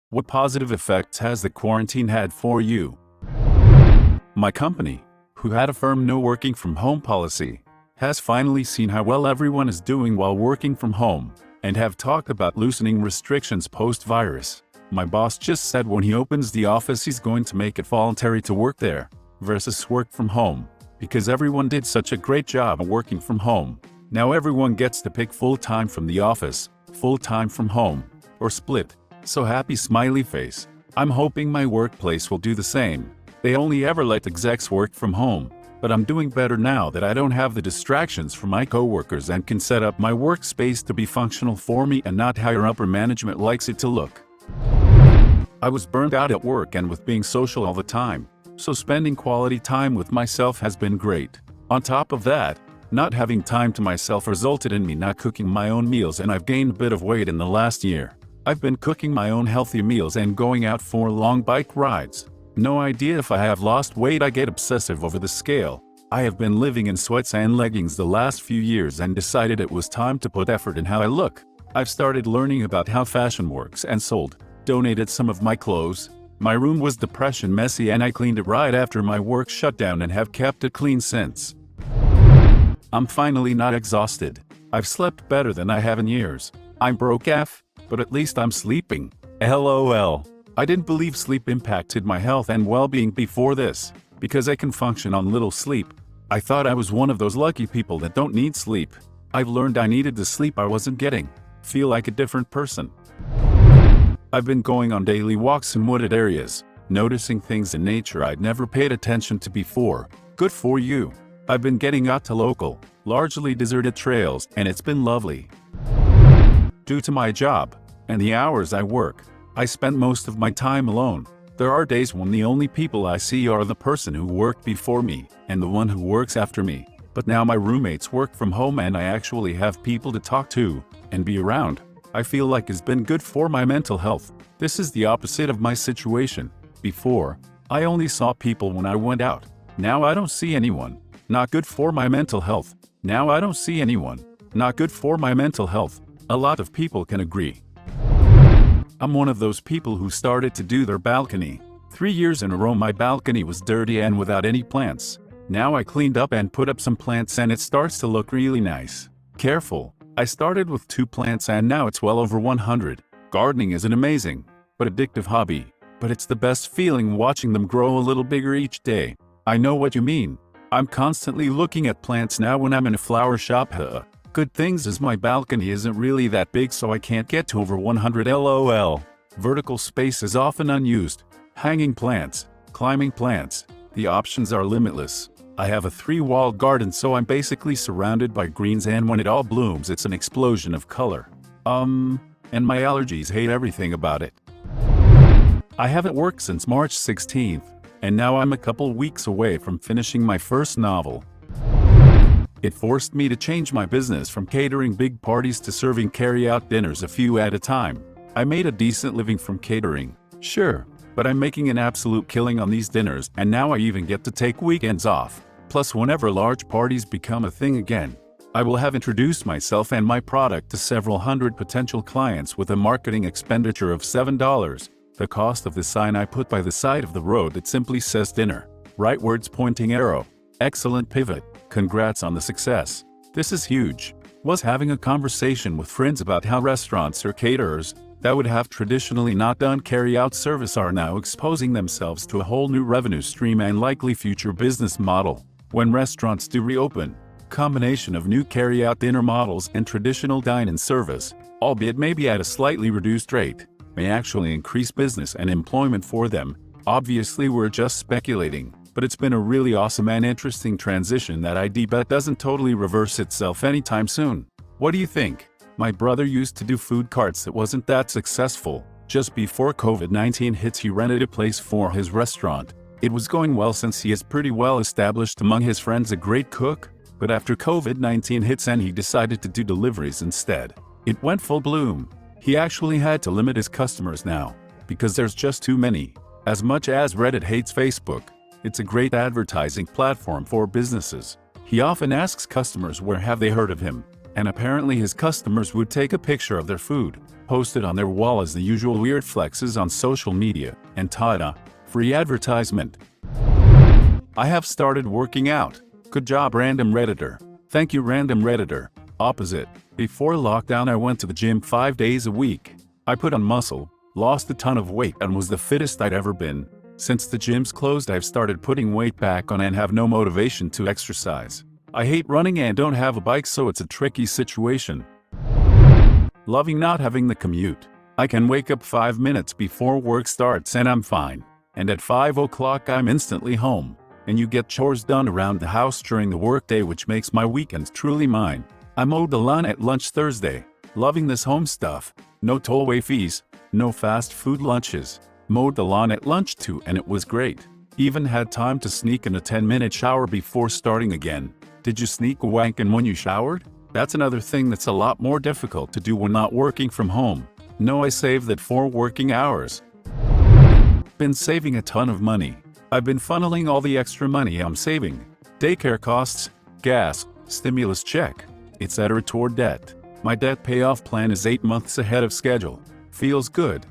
What positive effects has the quarantine had for you? My company, who had a firm no working from home policy, has finally seen how well everyone is doing while working from home, and have talked about loosening restrictions post-virus. My boss just said when he opens the office he's going to make it voluntary to work there, versus work from home, because everyone did such a great job of working from home. Now everyone gets to pick full-time from the office, full-time from home, or split. So happy smiley face. I'm hoping my workplace will do the same. They only ever let execs work from home, but I'm doing better now that I don't have the distractions from my coworkers and can set up my workspace to be functional for me and not how your upper management likes it to look. I was burned out at work and with being social all the time, so spending quality time with myself has been great. On top of that, not having time to myself resulted in me not cooking my own meals, and I've gained a bit of weight in the last year. I've been cooking my own healthy meals and going out for long bike rides. No idea if I have lost weight. I get obsessive over the scale. I have been living in sweats and leggings the last few years and decided it was time to put effort in how I look. I've started learning about how fashion works and donated some of my clothes. My room was depression messy and I cleaned it right after my work shut down and have kept it clean since. I'm finally not exhausted. I've slept better than I have in years. I'm broke AF, but at least I'm sleeping. LOL. I didn't believe sleep impacted my health and well-being before this, because I can function on little sleep. I thought I was one of those lucky people that don't need sleep. I've learned I needed the sleep I wasn't getting. Feel like a different person. I've been going on daily walks in wooded areas, noticing things in nature I'd never paid attention to before. Good for you. I've been getting out to local, largely deserted trails, and it's been lovely. Due to my job and the hours I work, I spend most of my time alone. There are days when the only people I see are the person who worked before me and the one who works after me. But now my roommates work from home and I actually have people to talk to and be around. I feel like it's been good for my mental health. This is the opposite of my situation. Before, I only saw people when I went out. Now I don't see anyone. Not good for my mental health. Now I don't see anyone. Not good for my mental health. A lot of people can agree. I'm one of those people who started to do their balcony. 3 years in a row my balcony was dirty and without any plants. Now I cleaned up and put up some plants and it starts to look really nice. Careful. I started with 2 plants and now it's well over 100. Gardening is an amazing, but addictive hobby. But it's the best feeling watching them grow a little bigger each day. I know what you mean. I'm constantly looking at plants now when I'm in a flower shop. Good things is my balcony isn't really that big, so I can't get to over 100 LOL. Vertical space is often unused. Hanging plants, climbing plants, the options are limitless. I have a 3-walled garden, so I'm basically surrounded by greens, and when it all blooms it's an explosion of color. And my allergies hate everything about it. I haven't worked since March 16th, and now I'm a couple weeks away from finishing my first novel. It forced me to change my business from catering big parties to serving carry-out dinners a few at a time. I made a decent living from catering, sure, but I'm making an absolute killing on these dinners, and now I even get to take weekends off. Plus, whenever large parties become a thing again, I will have introduced myself and my product to several hundred potential clients with a marketing expenditure of $7. The cost of the sign I put by the side of the road that simply says dinner. Rightwards pointing arrow. Excellent pivot. Congrats on the success. This is huge. Was having a conversation with friends about how restaurants or caterers that would have traditionally not done carry-out service are now exposing themselves to a whole new revenue stream and likely future business model. When restaurants do reopen, combination of new carry-out dinner models and traditional dine-in service, albeit maybe at a slightly reduced rate, may actually increase business and employment for them. Obviously we're just speculating, but it's been a really awesome and interesting transition that I bet doesn't totally reverse itself anytime soon. What do you think? My brother used to do food carts that wasn't that successful. Just before COVID-19 hits he rented a place for his restaurant. It was going well since he is pretty well established among his friends, a great cook, but after COVID-19 hits and he decided to do deliveries instead. It went full bloom. He actually had to limit his customers now, because there's just too many. As much as Reddit hates Facebook, it's a great advertising platform for businesses. He often asks customers where have they heard of him, and apparently his customers would take a picture of their food, post it on their wall as the usual weird flexes on social media, and ta-da, free advertisement. I have started working out. Good job, random Redditor. Thank you, random Redditor. Opposite. Before lockdown I went to the gym 5 days a week. I put on muscle, lost a ton of weight and was the fittest I'd ever been. Since the gym's closed I've started putting weight back on and have no motivation to exercise. I hate running and don't have a bike, so it's a tricky situation. Loving not having the commute. I can wake up 5 minutes before work starts and I'm fine. And at 5 o'clock I'm instantly home. And you get chores done around the house during the workday, which makes my weekends truly mine. I mowed the lawn at lunch Thursday. Loving this home stuff. No tollway fees, no fast food lunches. Mowed the lawn at lunch too and it was great. Even had time to sneak in a 10-minute shower before starting again. Did you sneak a wank in when you showered? That's another thing that's a lot more difficult to do when not working from home. No, I saved that for working hours. Been saving a ton of money. I've been funneling all the extra money I'm saving. Daycare costs, gas, stimulus check, etc. toward debt. My debt payoff plan is 8 months ahead of schedule. Feels good.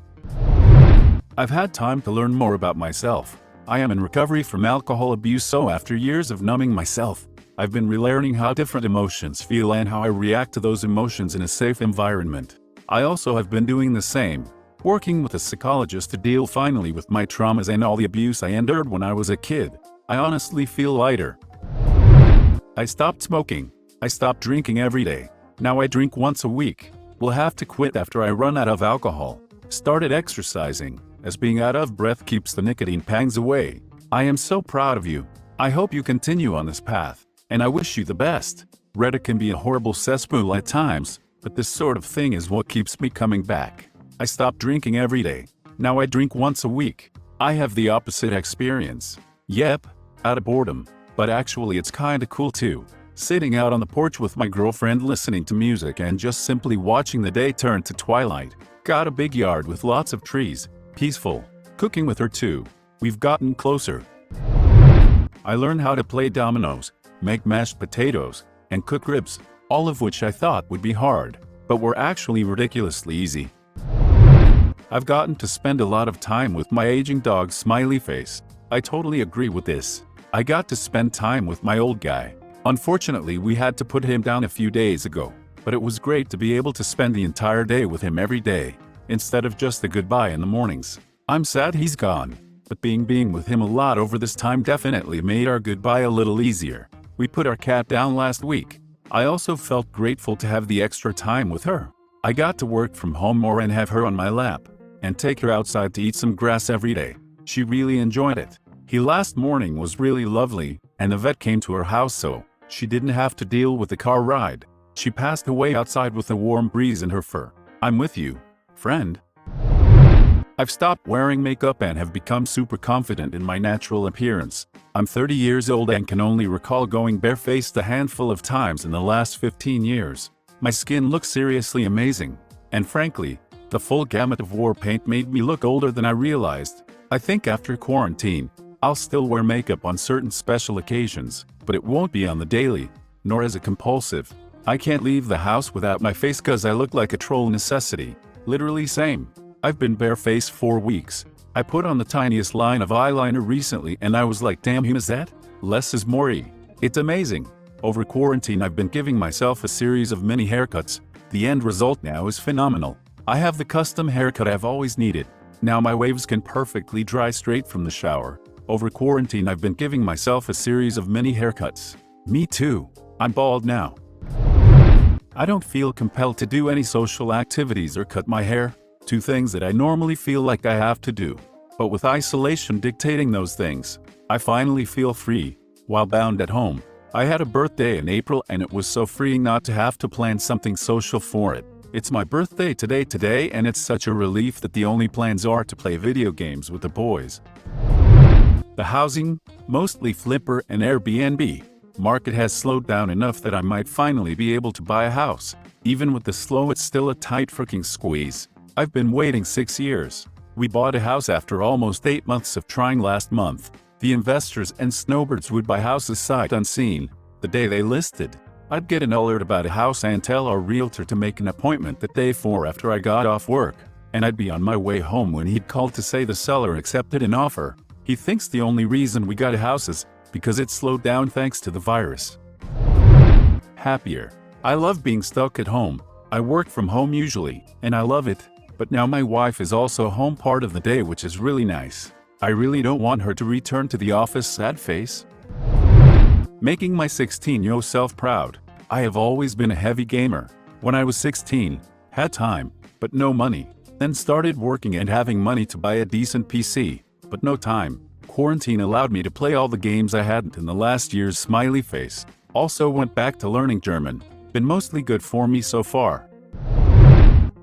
I've had time to learn more about myself. I am in recovery from alcohol abuse, so after years of numbing myself, I've been relearning how different emotions feel and how I react to those emotions in a safe environment. I also have been doing the same, working with a psychologist to deal finally with my traumas and all the abuse I endured when I was a kid. I honestly feel lighter. I stopped smoking. I stopped drinking every day. Now I drink once a week. Will have to quit after I run out of alcohol. Started exercising, as being out of breath keeps the nicotine pangs away. I am so proud of you. I hope you continue on this path, and I wish you the best. Reddit can be a horrible cesspool at times, but this sort of thing is what keeps me coming back. I stopped drinking every day. Now I drink once a week. I have the opposite experience. Yep, out of boredom, but actually it's kinda cool too. Sitting out on the porch with my girlfriend listening to music and just simply watching the day turn to twilight. Got a big yard with lots of trees. Peaceful. Cooking with her too. We've gotten closer. I learned how to play dominoes, make mashed potatoes, and cook ribs, all of which I thought would be hard, but were actually ridiculously easy. I've gotten to spend a lot of time with my aging dog Smiley Face. I totally agree with this. I got to spend time with my old guy. Unfortunately, we had to put him down a few days ago, but it was great to be able to spend the entire day with him every day, instead of just a goodbye in the mornings. I'm sad he's gone, but being with him a lot over this time definitely made our goodbye a little easier. We put our cat down last week. I also felt grateful to have the extra time with her. I got to work from home more and have her on my lap, and take her outside to eat some grass every day. She really enjoyed it. Last morning was really lovely, and the vet came to her house so she didn't have to deal with the car ride. She passed away outside with a warm breeze in her fur. I'm with you, friend. I've stopped wearing makeup and have become super confident in my natural appearance. I'm 30 years old and can only recall going barefaced a handful of times in the last 15 years. My skin looks seriously amazing, and frankly, the full gamut of war paint made me look older than I realized. I think after quarantine, I'll still wear makeup on certain special occasions, but it won't be on the daily, nor as a compulsive. I can't leave the house without my face cause I look like a troll necessity. Literally same. I've been barefaced 4 weeks. I put on the tiniest line of eyeliner recently and I was like, damn, who is that? Less is more. It's amazing. Over quarantine I've been giving myself a series of mini haircuts. The end result now is phenomenal. I have the custom haircut I've always needed. Now my waves can perfectly dry straight from the shower. Over quarantine I've been giving myself a series of mini haircuts. Me too. I'm bald now. I don't feel compelled to do any social activities or cut my hair. 2 things that I normally feel like I have to do. But with isolation dictating those things, I finally feel free, while bound at home. I had a birthday in April and it was so freeing not to have to plan something social for it. It's my birthday today and it's such a relief that the only plans are to play video games with the boys. The housing, mostly Flipper and Airbnb, market has slowed down enough that I might finally be able to buy a house. Even with the slow, it's still a tight freaking squeeze. I've been waiting 6 years. We bought a house after almost 8 months of trying last month. The investors and snowbirds would buy houses sight unseen, the day they listed. I'd get an alert about a house and tell our realtor to make an appointment the day before after I got off work, and I'd be on my way home when he'd called to say the seller accepted an offer. He thinks the only reason we got a house is because it slowed down thanks to the virus. Happier. I love being stuck at home. I work from home usually, and I love it, but now my wife is also home part of the day, which is really nice. I really don't want her to return to the office sad face. Making my 16-year-old self proud. I have always been a heavy gamer. When I was 16, had time, but no money. Then started working and having money to buy a decent PC, but no time. Quarantine allowed me to play all the games I hadn't in the last year's smiley face. Also went back to learning German. Been mostly good for me so far.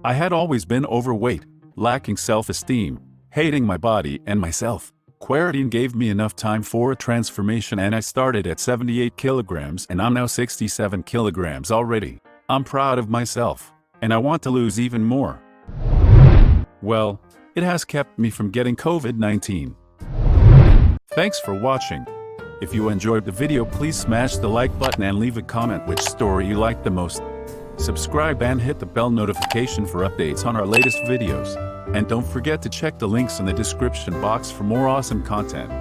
I had always been overweight, lacking self-esteem, hating my body and myself. Quarantine gave me enough time for a transformation, and I started at 78 kilograms and I'm now 67 kilograms already. I'm proud of myself, and I want to lose even more. Well, it has kept me from getting COVID-19. Thanks for watching. If you enjoyed the video, please smash the like button and leave a comment which story you liked the most. Subscribe and hit the bell notification for updates on our latest videos. And don't forget to check the links in the description box for more awesome content.